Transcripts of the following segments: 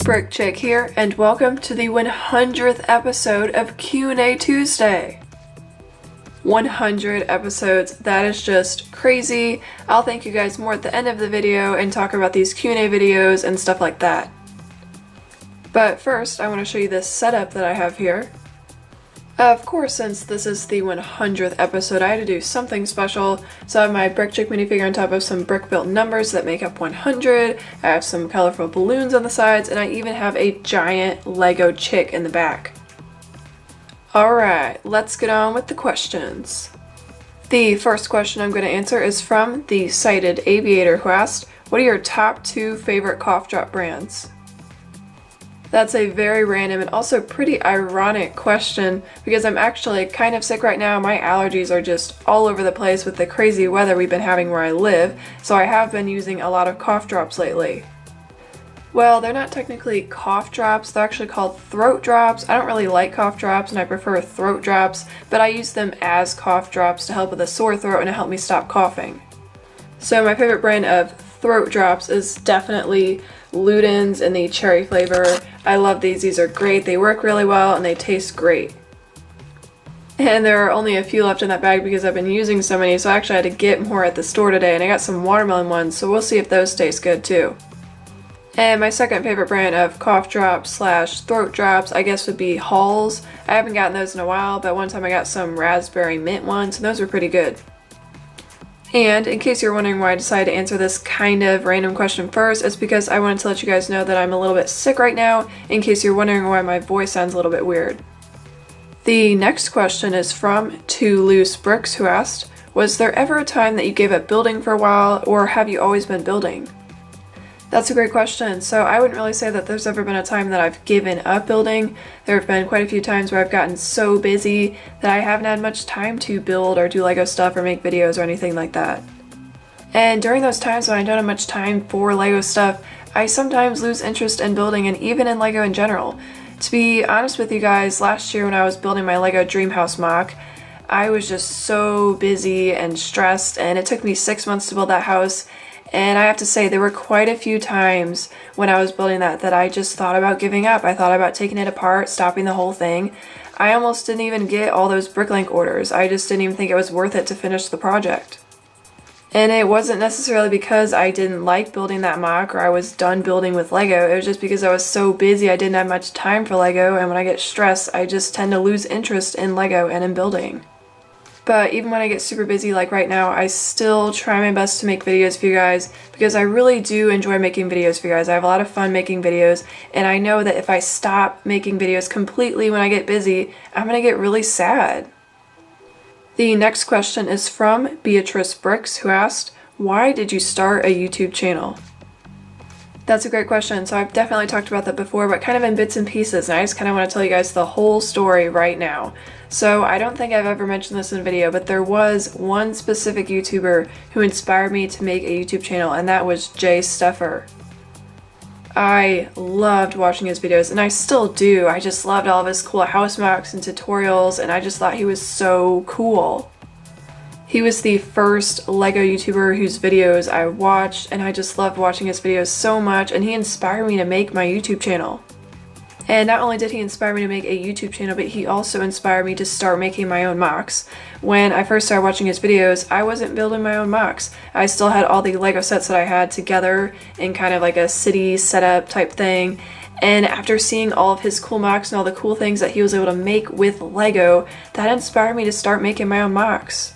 Brick Chick here, and welcome to the 100th episode of Q&A Tuesday. 100 episodes, that is just crazy. I'll thank you guys more at the end of the video and talk about these Q&A videos and stuff like that. But first, I want to show you this setup that I have here. Of course, since this is the 100th episode, I had to do something special. So I have my Brick Chick minifigure on top of some brick-built numbers that make up 100. I have some colorful balloons on the sides, and I even have a giant Lego chick in the back. Alright, let's get on with the questions. The first question I'm going to answer is from the Cited Aviator, who asked, what are your top 2 favorite cough drop brands? That's a very random and also pretty ironic question because I'm actually kind of sick right now. My allergies are just all over the place with the crazy weather we've been having where I live, so I have been using a lot of cough drops lately. Well, they're not technically cough drops, they're actually called throat drops. I don't really like cough drops and I prefer throat drops, but I use them as cough drops to help with a sore throat and to help me stop coughing. So my favorite brand of throat drops is definitely Luden's in the cherry flavor. I love these. These are great. They work really well and they taste great. And there are only a few left in that bag because I've been using so many, so I actually had to get more at the store today, and I got some watermelon ones, so we'll see if those taste good too. And my second favorite brand of cough drops slash throat drops I guess would be Halls. I haven't gotten those in a while, but one time I got some raspberry mint ones and those were pretty good. And in case you're wondering why I decided to answer this kind of random question first, it's because I wanted to let you guys know that I'm a little bit sick right now, in case you're wondering why my voice sounds a little bit weird. The next question is from Two Loose Bricks, who asked, was there ever a time that you gave up building for a while, or have you always been building? That's a great question. So I wouldn't really say that there's ever been a time that I've given up building. There have been quite a few times where I've gotten so busy that I haven't had much time to build or do Lego stuff or make videos or anything like that. And during those times when I don't have much time for Lego stuff, I sometimes lose interest in building and even in Lego in general. To be honest with you guys, last year when I was building my Lego Dream House mock, I was just so busy and stressed, and it took me 6 months to build that house. And I have to say, there were quite a few times when I was building that I just thought about giving up. I thought about taking it apart, stopping the whole thing. I almost didn't even get all those bricklink orders. I just didn't even think it was worth it to finish the project. And it wasn't necessarily because I didn't like building that mock or I was done building with Lego. It was just because I was so busy I didn't have much time for Lego, and when I get stressed, I just tend to lose interest in Lego and in building. But even when I get super busy like right now, I still try my best to make videos for you guys because I really do enjoy making videos for you guys. I have a lot of fun making videos, and I know that if I stop making videos completely when I get busy, I'm gonna get really sad. The next question is from Beatrice Brix, who asked, why did you start a YouTube channel? That's a great question. So I've definitely talked about that before, but kind of in bits and pieces, and I just kind of want to tell you guys the whole story right now. So I don't think I've ever mentioned this in a video, but there was one specific YouTuber who inspired me to make a YouTube channel, and that was Jay Steffer. I loved watching his videos, and I still do. I just loved all of his cool house mocks and tutorials, and I just thought he was so cool. He was the first Lego YouTuber whose videos I watched, and I just loved watching his videos so much, and he inspired me to make my YouTube channel. And not only did he inspire me to make a YouTube channel, but he also inspired me to start making my own mocks. When I first started watching his videos, I wasn't building my own mocks. I still had all the Lego sets that I had together in kind of like a city setup type thing. And after seeing all of his cool mocks and all the cool things that he was able to make with Lego, that inspired me to start making my own mocks.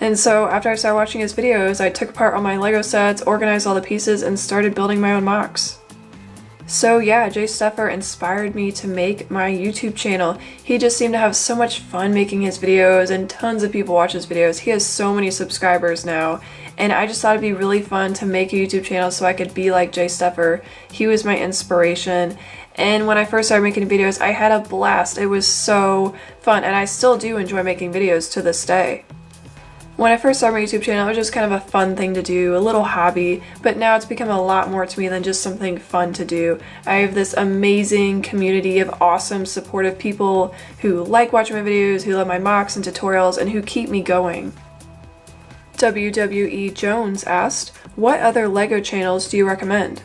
And so after I started watching his videos, I took apart all my Lego sets, organized all the pieces, and started building my own mocks. So yeah, Jay Steffer inspired me to make my YouTube channel. He just seemed to have so much fun making his videos, and tons of people watch his videos. He has so many subscribers now, and I just thought it'd be really fun to make a YouTube channel so I could be like Jay Steffer. He was my inspiration, and when I first started making videos, I had a blast. It was so fun, and I still do enjoy making videos to this day. When I first started my YouTube channel, it was just kind of a fun thing to do, a little hobby, but now it's become a lot more to me than just something fun to do. I have this amazing community of awesome, supportive people who like watching my videos, who love my mocks and tutorials, and who keep me going. WWE Jones asked, what other Lego channels do you recommend?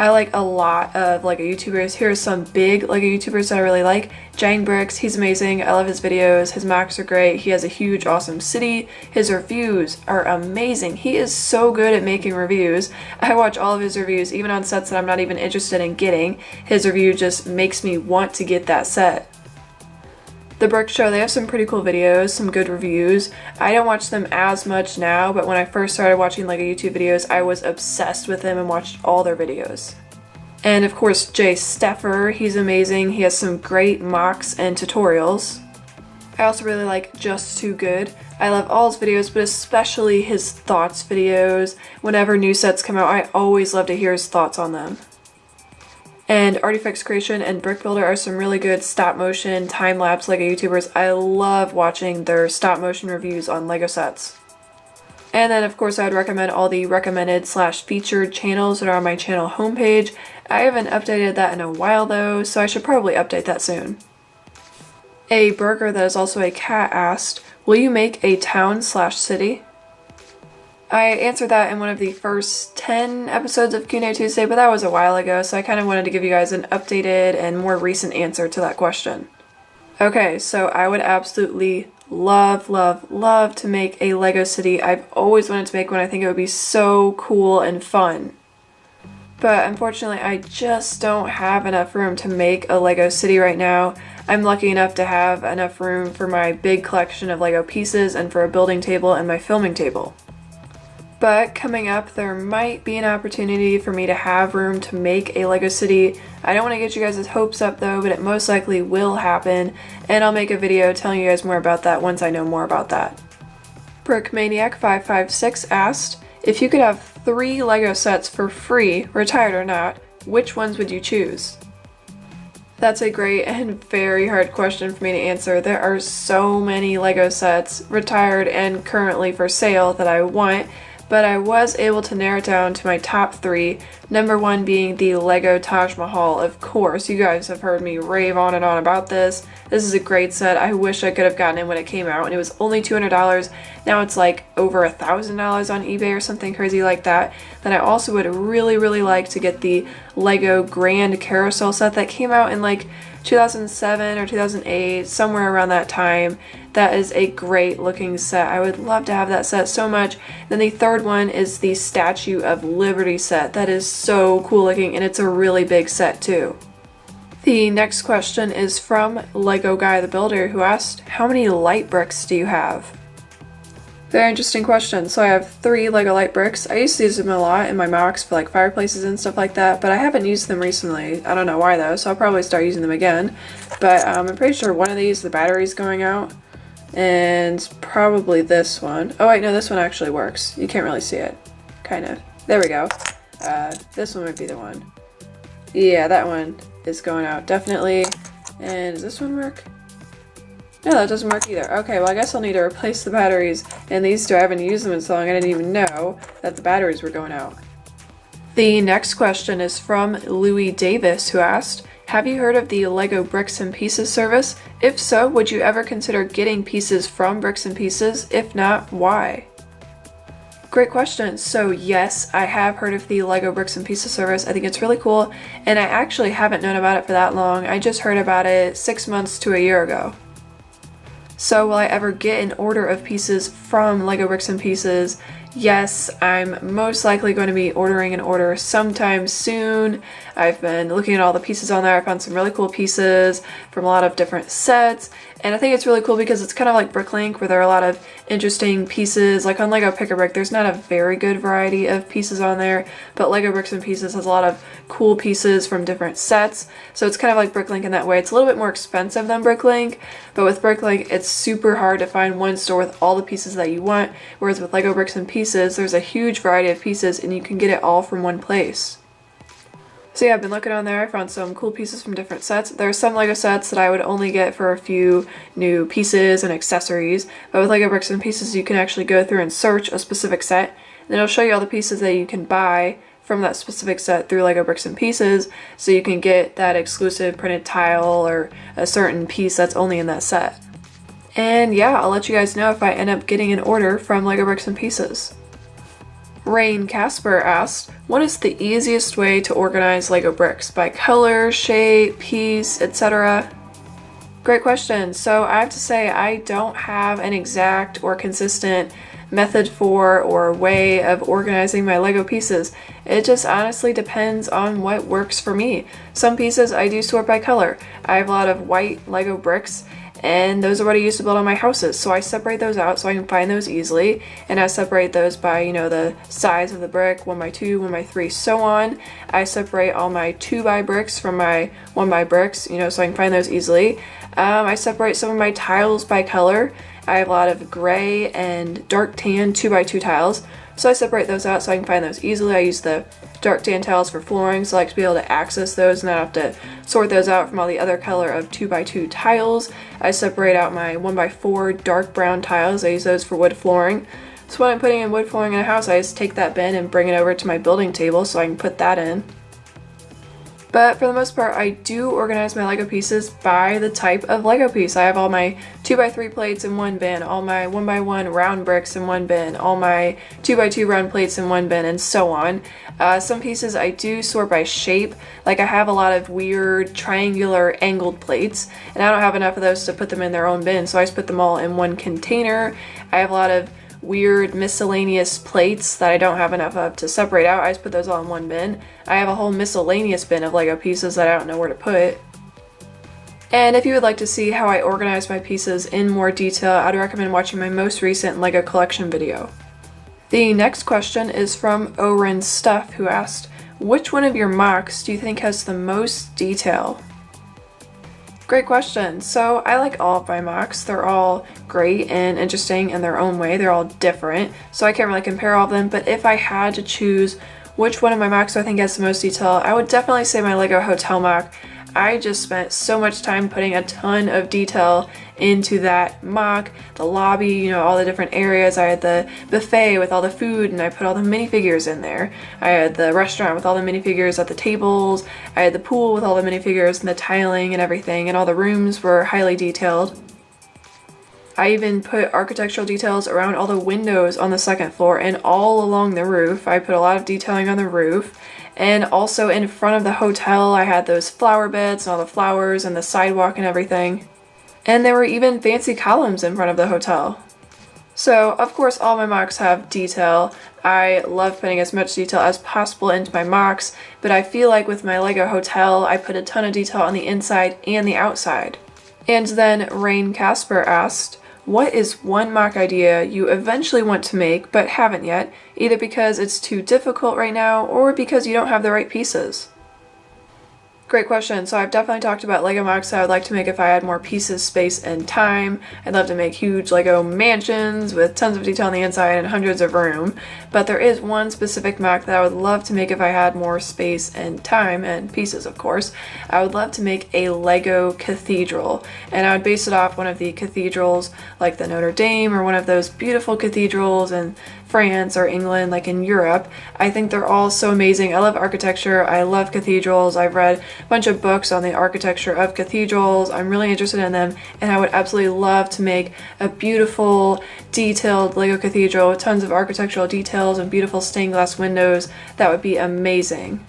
I like a lot of LEGO YouTubers. Here are some big LEGO YouTubers that I really like. Brix, he's amazing. I love his videos. His mocs are great. He has a huge, awesome city. His reviews are amazing. He is so good at making reviews. I watch all of his reviews, even on sets that I'm not even interested in getting. His review just makes me want to get that set. The Brix Show, they have some pretty cool videos, some good reviews. I don't watch them as much now, but when I first started watching LEGO YouTube videos, I was obsessed with them and watched all their videos. And of course, Jay Steffer, he's amazing. He has some great mocs and tutorials. I also really like Just Too Good. I love all his videos, but especially his thoughts videos. Whenever new sets come out, I always love to hear his thoughts on them. And Artifacts Creation and Brick Builder are some really good stop motion, time-lapse LEGO YouTubers. I love watching their stop motion reviews on LEGO sets. And then of course I would recommend all the recommended/featured channels that are on my channel homepage. I haven't updated that in a while though, so I should probably update that soon. A burger that is also a cat asked, will you make a town/city? I answered that in one of the first 10 episodes of Q&A Tuesday, but that was a while ago, so I kind of wanted to give you guys an updated and more recent answer to that question. Okay, so I would absolutely love, love, love to make a Lego city. I've always wanted to make one. I think it would be so cool and fun. But unfortunately, I just don't have enough room to make a Lego city right now. I'm lucky enough to have enough room for my big collection of Lego pieces and for a building table and my filming table. But coming up, there might be an opportunity for me to have room to make a Lego city. I don't want to get you guys' hopes up though, but it most likely will happen, and I'll make a video telling you guys more about that once I know more about that. Brickmaniac556 asked, if you could have 3 Lego sets for free, retired or not, which ones would you choose? That's a great and very hard question for me to answer. There are so many Lego sets, retired and currently for sale, that I want, but I was able to narrow it down to my top 3. Number 1 being the Lego Taj Mahal. Of course, you guys have heard me rave on and on about this. This is a great set. I wish I could have gotten it when it came out, and it was only $200. Now it's like over $1,000 on eBay or something crazy like that. Then I also would really, really like to get the Lego Grand Carousel set that came out in like 2007 or 2008, somewhere around that time. That is a great looking set. I would love to have that set so much. Then the third one is the Statue of Liberty set. That is so cool looking, and it's a really big set too. The next question is from Lego Guy the Builder, who asked, how many light bricks do you have? Very interesting question. So I have 3 Lego light bricks. I used to use them a lot in my mocs for like fireplaces and stuff like that, but I haven't used them recently. I don't know why though, so I'll probably start using them again. But I'm pretty sure one of these, the battery's going out, and probably this one. Oh wait, no, this one actually works. You can't really see it. Kind of. There we go. This one might be the one. Yeah, that one is going out, definitely. And does this one work? No, that doesn't work either. Okay, well I guess I'll need to replace the batteries, and these two, I haven't used them in so long I didn't even know that the batteries were going out. The next question is from Louis Davis, who asked, have you heard of the Lego Bricks and Pieces service? If so, would you ever consider getting pieces from Bricks and Pieces? If not, why? Great question. So yes, I have heard of the Lego Bricks and Pieces service. I think it's really cool, and I actually haven't known about it for that long. I just heard about it 6 months to a year ago. So will I ever get an order of pieces from Lego Bricks and Pieces? Yes, I'm most likely going to be ordering an order sometime soon. I've been looking at all the pieces on there. I found some really cool pieces from a lot of different sets, and I think it's really cool because it's kind of like Bricklink, where there are a lot of interesting pieces. Like on Lego Pick-a-Brick, there's not a very good variety of pieces on there, but Lego Bricks and Pieces has a lot of cool pieces from different sets, so it's kind of like Bricklink in that way. It's a little bit more expensive than Bricklink, but with Bricklink, it's super hard to find one store with all the pieces that you want, whereas with Lego Bricks and Pieces, there's a huge variety of pieces and you can get it all from one place. So yeah, I've been looking on there. I found some cool pieces from different sets. There are some Lego sets that I would only get for a few new pieces and accessories, but with Lego Bricks and Pieces you can actually go through and search a specific set, and it'll show you all the pieces that you can buy from that specific set through Lego Bricks and Pieces, so you can get that exclusive printed tile or a certain piece that's only in that set. And yeah, I'll let you guys know if I end up getting an order from Lego Bricks and Pieces. Rain Casper asked, what is the easiest way to organize Lego bricks? By color, shape, piece, etc.? Great question. So I have to say I don't have an exact or consistent method for or way of organizing my Lego pieces. It just honestly depends on what works for me. Some pieces I do sort by color. I have a lot of white Lego bricks, and those are what I used to build on my houses. So I separate those out so I can find those easily, and I separate those by, the size of the brick, 1x2, 1x3, so on. I separate all my 2x bricks from my 1x bricks, so I can find those easily. I separate some of my tiles by color. I have a lot of gray and dark tan 2x2 tiles, so I separate those out so I can find those easily. I use the dark tan tiles for flooring, so I like to be able to access those and not have to sort those out from all the other color of 2x2 tiles. I separate out my 1x4 dark brown tiles. I use those for wood flooring. So when I'm putting in wood flooring in a house, I just take that bin and bring it over to my building table so I can put that in. But for the most part, I do organize my Lego pieces by the type of Lego piece. I have all my 2x3 plates in one bin, all my 1x1 round bricks in one bin, all my 2x2 round plates in one bin, and so on. Some pieces I do sort by shape. Like I have a lot of weird triangular angled plates, and I don't have enough of those to put them in their own bin, so I just put them all in one container. I have a lot of weird miscellaneous plates that I don't have enough of to separate out. I just put those all in one bin. I have a whole miscellaneous bin of Lego pieces that I don't know where to put. And if you would like to see how I organize my pieces in more detail, I'd recommend watching my most recent Lego collection video. The next question is from Oren Stuff, who asked, which one of your mocs do you think has the most detail? Great question. So I like all of my mocs. They're all great and interesting in their own way. They're all different, so I can't really compare all of them, but if I had to choose which one of my mocs I think has the most detail, I would definitely say my Lego hotel mock. I just spent so much time putting a ton of detail into that mock, the lobby, all the different areas. I had the buffet with all the food, and I put all the minifigures in there. I had the restaurant with all the minifigures at the tables. I had the pool with all the minifigures and the tiling and everything, and all the rooms were highly detailed. I even put architectural details around all the windows on the second floor and all along the roof. I put a lot of detailing on the roof. And also in front of the hotel, I had those flower beds and all the flowers and the sidewalk and everything. And there were even fancy columns in front of the hotel. So, of course, all my mocks have detail. I love putting as much detail as possible into my mocks, but I feel like with my Lego hotel, I put a ton of detail on the inside and the outside. And then Rain Casper asked, what is one mock idea you eventually want to make but haven't yet, either because it's too difficult right now or because you don't have the right pieces? Great question. So I've definitely talked about Lego mocks that I would like to make if I had more pieces, space, and time. I'd love to make huge Lego mansions with tons of detail on the inside and hundreds of room. But there is one specific mock that I would love to make if I had more space and time, and pieces, of course. I would love to make a Lego cathedral, and I would base it off one of the cathedrals like the Notre Dame or one of those beautiful cathedrals in France or England, like in Europe. I think they're all so amazing. I love architecture. I love cathedrals. I've read a bunch of books on the architecture of cathedrals. I'm really interested in them, and I would absolutely love to make a beautiful, detailed Lego cathedral with tons of architectural details and beautiful stained glass windows. That would be amazing.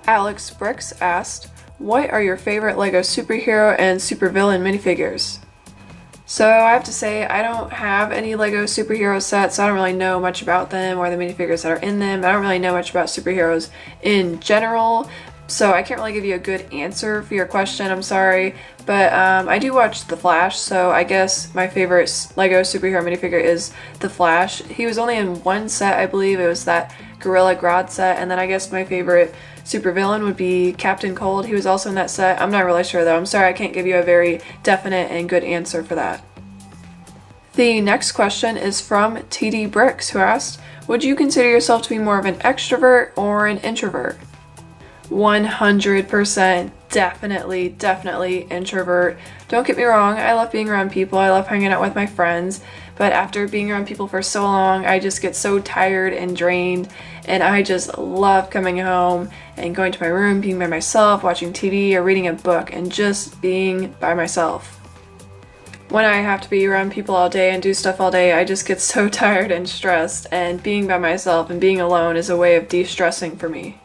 Alex Brix asked, what are your favorite Lego superhero and supervillain minifigures? So I have to say, I don't have any Lego superhero sets, so I don't really know much about them or the minifigures that are in them. I don't really know much about superheroes in general, so I can't really give you a good answer for your question, I'm sorry. But I do watch The Flash, so I guess my favorite Lego superhero minifigure is The Flash. He was only in one set, I believe. It was that Gorilla Grodd set, and then I guess my favorite supervillain would be Captain Cold. He was also in that set. I'm not really sure though. I'm sorry I can't give you a very definite and good answer for that. The next question is from TD Brix, who asked, would you consider yourself to be more of an extrovert or an introvert? 100% definitely introvert. Don't get me wrong, I love being around people, I love hanging out with my friends, but after being around people for so long, I just get so tired and drained, and I just love coming home and going to my room, being by myself, watching TV or reading a book, and just being by myself. When I have to be around people all day and do stuff all day, I just get so tired and stressed, and being by myself and being alone is a way of de-stressing for me.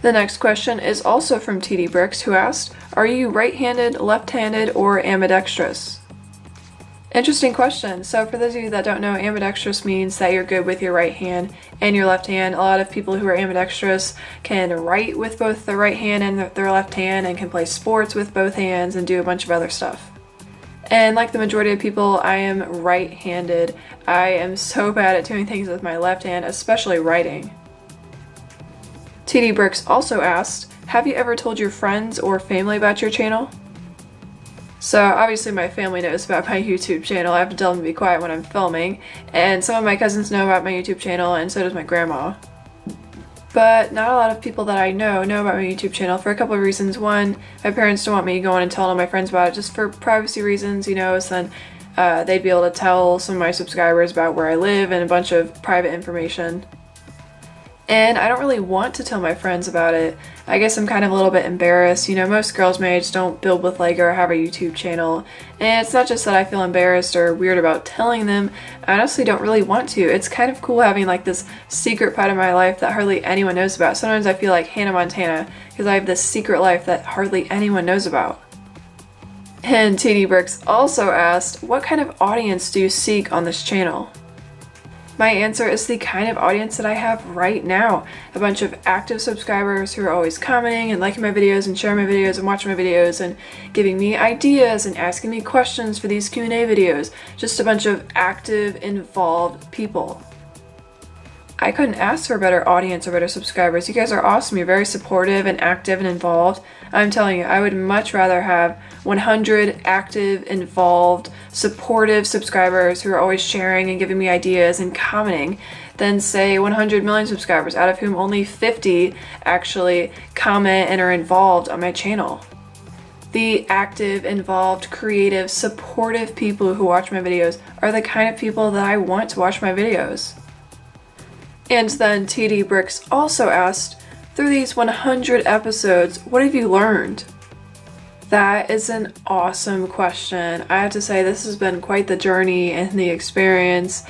The next question is also from TD Brix, who asked, are you right-handed, left-handed, or ambidextrous? Interesting question. So for those of you that don't know, ambidextrous means that you're good with your right hand and your left hand. A lot of people who are ambidextrous can write with both the right hand and their left hand and can play sports with both hands and do a bunch of other stuff. And like the majority of people, I am right-handed. I am so bad at doing things with my left hand, especially writing. TD Brix also asked, have you ever told your friends or family about your channel? So obviously my family knows about my YouTube channel. I have to tell them to be quiet when I'm filming, and some of my cousins know about my YouTube channel, and so does my grandma. But not a lot of people that I know about my YouTube channel for a couple of reasons. One, my parents don't want me going and telling all my friends about it just for privacy reasons, so then they'd be able to tell some of my subscribers about where I live and a bunch of private information. And I don't really want to tell my friends about it. I guess I'm kind of a little bit embarrassed. Most girls my age don't build with Lego or have a YouTube channel. And it's not just that I feel embarrassed or weird about telling them. I honestly don't really want to. It's kind of cool having like this secret part of my life that hardly anyone knows about. Sometimes I feel like Hannah Montana because I have this secret life that hardly anyone knows about. And TD Brix also asked, what kind of audience do you seek on this channel? My answer is the kind of audience that I have right now. A bunch of active subscribers who are always commenting and liking my videos and sharing my videos and watching my videos and giving me ideas and asking me questions for these Q&A videos. Just a bunch of active, involved people. I couldn't ask for a better audience or better subscribers. You guys are awesome. You're very supportive and active and involved. I'm telling you, I would much rather have 100 active, involved, supportive subscribers who are always sharing and giving me ideas and commenting than say 100 million subscribers, out of whom only 50 actually comment and are involved on my channel. The active, involved, creative, supportive people who watch my videos are the kind of people that I want to watch my videos. And then TD Brix also asked, through these 100 episodes, what have you learned? That is an awesome question. I have to say this has been quite the journey and the experience,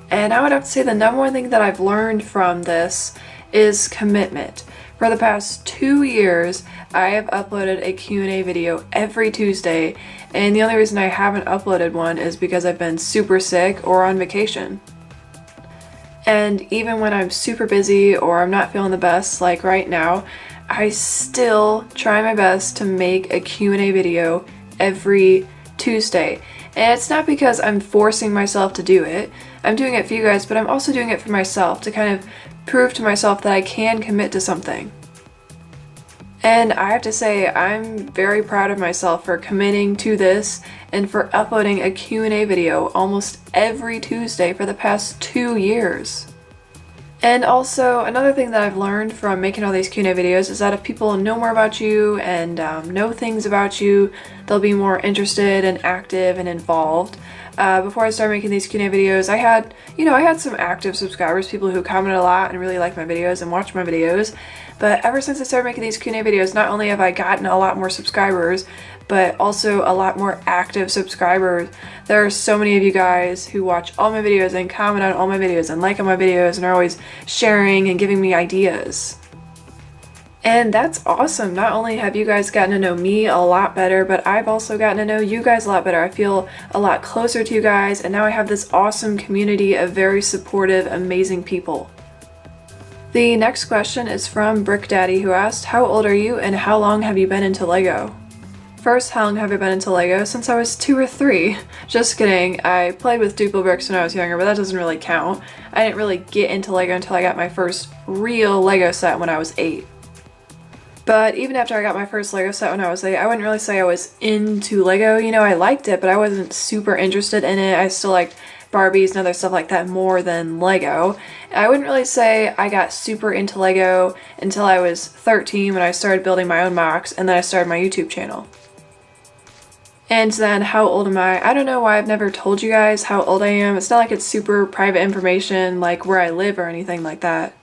and I would have to say the number one thing that I've learned from this is commitment. For the past 2 years, I have uploaded a Q&A video every Tuesday, and the only reason I haven't uploaded one is because I've been super sick or on vacation. And even when I'm super busy or I'm not feeling the best, like right now, I still try my best to make a Q&A video every Tuesday. And it's not because I'm forcing myself to do it. I'm doing it for you guys, but I'm also doing it for myself to kind of prove to myself that I can commit to something. And I have to say, I'm very proud of myself for committing to this and for uploading a Q&A video almost every Tuesday for the past 2 years. And also, another thing that I've learned from making all these Q&A videos is that if people know more about you and know things about you, they'll be more interested and active and involved. Before I started making these Q&A videos, I had some active subscribers, people who comment a lot and really like my videos and watch my videos. But ever since I started making these Q&A videos, not only have I gotten a lot more subscribers, but also a lot more active subscribers. There are so many of you guys who watch all my videos and comment on all my videos and like on my videos and are always sharing and giving me ideas. And that's awesome. Not only have you guys gotten to know me a lot better, but I've also gotten to know you guys a lot better. I feel a lot closer to you guys, and now I have this awesome community of very supportive, amazing people. The next question is from Brick Daddy, who asked, how old are you and how long have you been into Lego? First, how long have I been into Lego? Since I was 2 or 3. Just kidding. I played with Duplo bricks when I was younger, but that doesn't really count. I didn't really get into Lego until I got my first real Lego set when I was 8. But even after I got my first Lego set when I was 8, I wouldn't really say I was into Lego. I liked it, but I wasn't super interested in it. I still liked Barbies and other stuff like that more than Lego. I wouldn't really say I got super into Lego until I was 13 when I started building my own mocs, and then I started my YouTube channel. And then how old am I? I don't know why I've never told you guys how old I am. It's not like it's super private information like where I live or anything like that.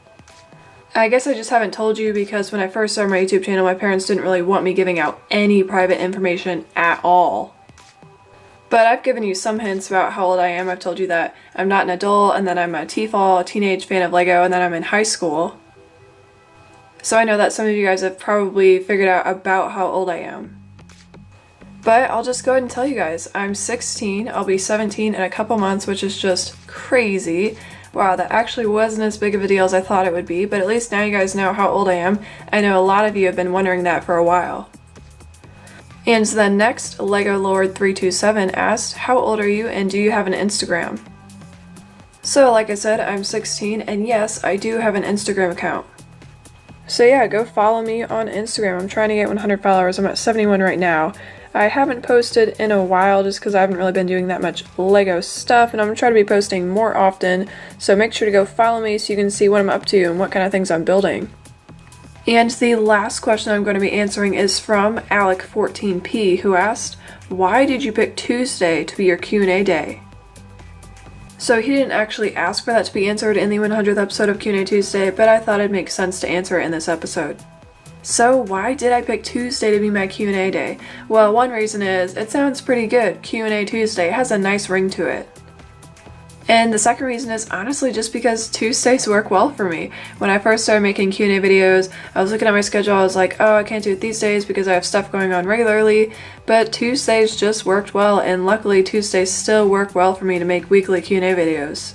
I guess I just haven't told you because when I first started my YouTube channel, my parents didn't really want me giving out any private information at all. But I've given you some hints about how old I am. I've told you that I'm not an adult, and then I'm a TFL, a teenage fan of Lego, and then I'm in high school. So I know that some of you guys have probably figured out about how old I am. But I'll just go ahead and tell you guys, I'm 16, I'll be 17 in a couple months, which is just crazy. Wow, that actually wasn't as big of a deal as I thought it would be, but at least now you guys know how old I am. I know a lot of you have been wondering that for a while. And then next, Lego Lord 327 asked, how old are you and do you have an Instagram? So like I said, I'm 16 and yes, I do have an Instagram account. So yeah, go follow me on Instagram. I'm trying to get 100 followers. I'm at 71 right now. I haven't posted in a while just because I haven't really been doing that much Lego stuff, and I'm going to try to be posting more often. So make sure to go follow me so you can see what I'm up to and what kind of things I'm building. And the last question I'm going to be answering is from Alec14P, who asked, why did you pick Tuesday to be your Q&A day? So he didn't actually ask for that to be answered in the 100th episode of Q&A Tuesday, but I thought it'd make sense to answer it in this episode. So why did I pick Tuesday to be my Q&A day? Well, one reason is it sounds pretty good. Q&A Tuesday has a nice ring to it. And the second reason is honestly just because Tuesdays work well for me. When I first started making Q&A videos, I was looking at my schedule, I was like, oh, I can't do it these days because I have stuff going on regularly, but Tuesdays just worked well, and luckily Tuesdays still work well for me to make weekly Q&A videos.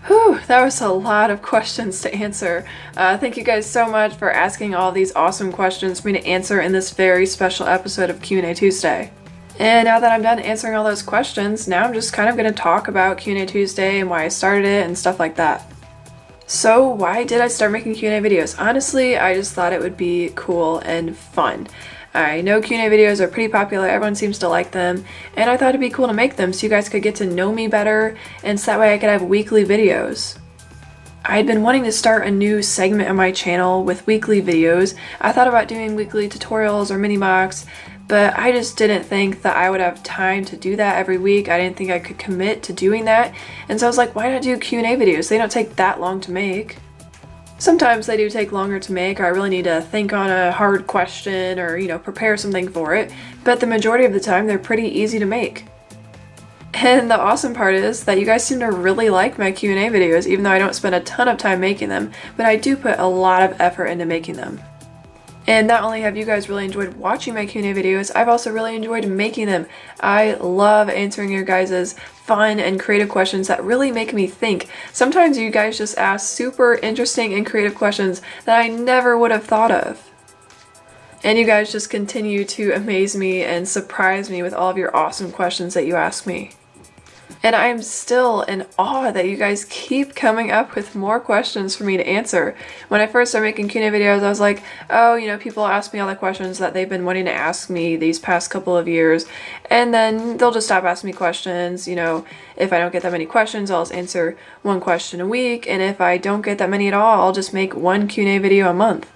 Whew, that was a lot of questions to answer. Thank you guys so much for asking all these awesome questions for me to answer in this very special episode of Q&A Tuesday. And now that I'm done answering all those questions, now I'm just kind of going to talk about Q&A Tuesday and why I started it and stuff like that. So why did I start making Q&A videos? Honestly, I just thought it would be cool and fun. I know Q&A videos are pretty popular, everyone seems to like them, and I thought it'd be cool to make them so you guys could get to know me better, and so that way I could have weekly videos. I'd been wanting to start a new segment on my channel with weekly videos. I thought about doing weekly tutorials or mini mocs, but I just didn't think that I would have time to do that every week. I didn't think I could commit to doing that, and so I was like, why not do Q&A videos? They don't take that long to make. Sometimes they do take longer to make, or I really need to think on a hard question or, prepare something for it, but the majority of the time they're pretty easy to make. And the awesome part is that you guys seem to really like my Q&A videos, even though I don't spend a ton of time making them, but I do put a lot of effort into making them. And not only have you guys really enjoyed watching my Q&A videos, I've also really enjoyed making them. I love answering your guys' fun and creative questions that really make me think. Sometimes you guys just ask super interesting and creative questions that I never would have thought of. And you guys just continue to amaze me and surprise me with all of your awesome questions that you ask me. And I'm still in awe that you guys keep coming up with more questions for me to answer. When I first started making Q&A videos, I was like, oh, people ask me all the questions that they've been wanting to ask me these past couple of years. And then they'll just stop asking me questions. If I don't get that many questions, I'll just answer one question a week. And if I don't get that many at all, I'll just make one Q&A video a month.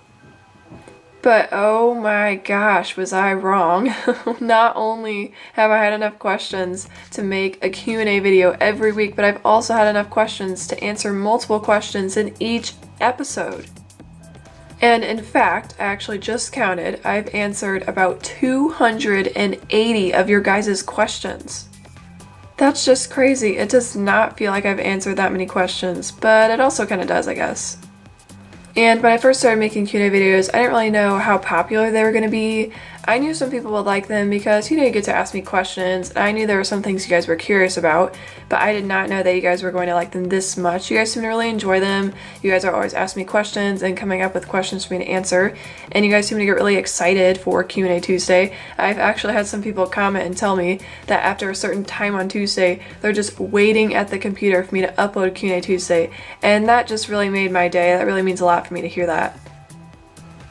But oh my gosh, was I wrong. Not only have I had enough questions to make a Q&A video every week, but I've also had enough questions to answer multiple questions in each episode. And in fact, I actually just counted, I've answered about 280 of your guys' questions. That's just crazy. It does not feel like I've answered that many questions, but it also kind of does, I guess. And when I first started making Q&A videos, I didn't really know how popular they were going to be. I knew some people would like them because, you get to ask me questions. I knew there were some things you guys were curious about, but I did not know that you guys were going to like them this much. You guys seem to really enjoy them. You guys are always asking me questions and coming up with questions for me to answer. And you guys seem to get really excited for Q&A Tuesday. I've actually had some people comment and tell me that after a certain time on Tuesday, they're just waiting at the computer for me to upload Q&A Tuesday. And that just really made my day. That really means a lot for me to hear that.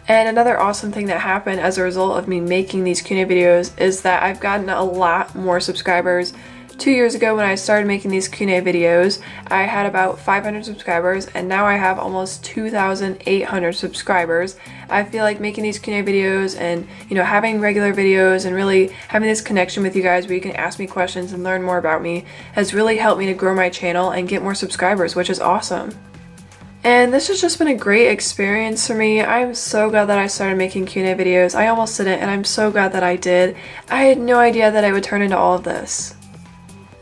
And another awesome thing that happened as a result of me making these Q&A videos is that I've gotten a lot more subscribers. 2 years ago when I started making these Q&A videos, I had about 500 subscribers, and now I have almost 2,800 subscribers. I feel like making these Q&A videos and, having regular videos and really having this connection with you guys where you can ask me questions and learn more about me has really helped me to grow my channel and get more subscribers, which is awesome. And this has just been a great experience for me. I'm so glad that I started making Q&A videos. I almost didn't, and I'm so glad that I did. I had no idea that I would turn into all of this.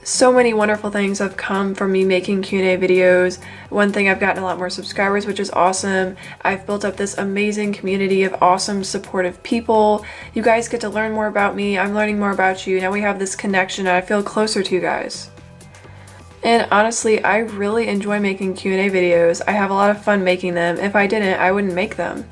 So many wonderful things have come from me making Q&A videos. One thing, I've gotten a lot more subscribers, which is awesome. I've built up this amazing community of awesome, supportive people. You guys get to learn more about me. I'm learning more about you. Now we have this connection and I feel closer to you guys. And honestly, I really enjoy making Q&A videos. I have a lot of fun making them. If I didn't, I wouldn't make them.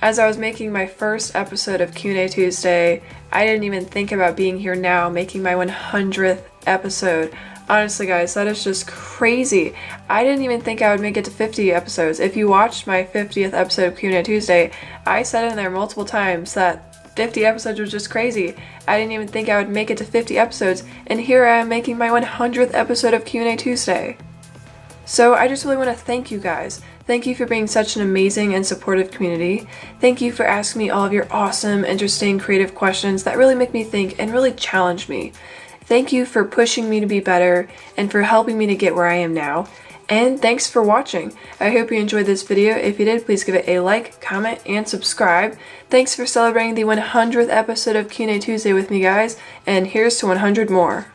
As I was making my first episode of Q&A Tuesday, I didn't even think about being here now, making my 100th episode. Honestly guys, that is just crazy. I didn't even think I would make it to 50 episodes. If you watched my 50th episode of Q&A Tuesday, I said in there multiple times that 50 episodes was just crazy. I didn't even think I would make it to 50 episodes, and here I am making my 100th episode of Q&A Tuesday. So I just really want to thank you guys. Thank you for being such an amazing and supportive community. Thank you for asking me all of your awesome, interesting, creative questions that really make me think and really challenge me. Thank you for pushing me to be better and for helping me to get where I am now. And thanks for watching. I hope you enjoyed this video. If you did, please give it a like, comment, and subscribe. Thanks for celebrating the 100th episode of Q&A Tuesday with me, guys, and here's to 100 more.